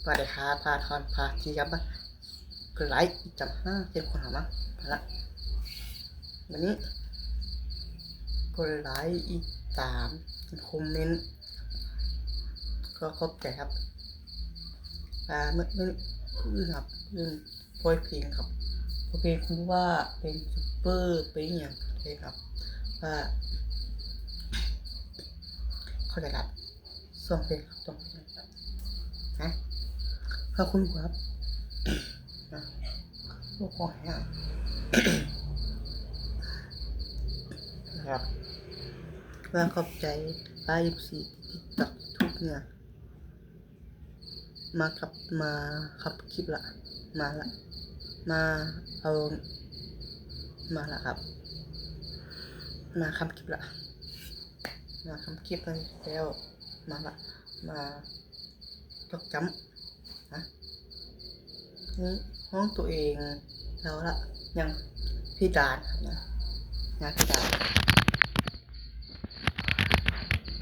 สวัสดีครับพาทอนพาทีครับกดไลค์จับเจ็บคนหามาละวันนี้กดไลค์อีกคอมเมนต์ก็ครบใจครับเมื่ออื่นครับอื่นโพยเพลงครับโพยเพลงคุณว่าเป็นซูเปอร์เป็นอย่างไรครับว่าเข้าใจครับส่งเพลงครับส่งเพลงครับนะขอบคุณครับนะโอ้โหนะครับว่าขอบใจป้า24ติ๊กต็อกทุกเนี่ยมาครับคลิปละมาเอามาละครับมาคำคลิปละมาคำคลิปแล้วมาละมาจดจำนะนี่ห้องตัวเองแล้วละยังพี่ดานนะงานพี่ดาน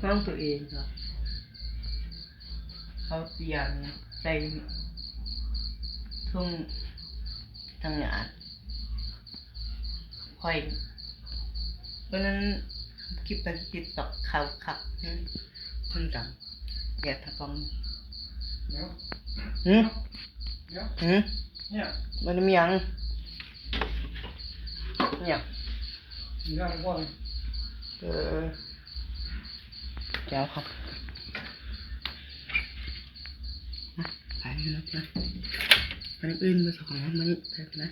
ห้องตัวเองครับเขาเตียงใจทุ่งทางงานคอยเพราะนั้นคลิปเป็นติดต่อข่าวขับคนดังแกทะกองเนี่ยมันมียังเนี่ยแก้วครับไปนะมันอื่นมาสองนะมันไปนะ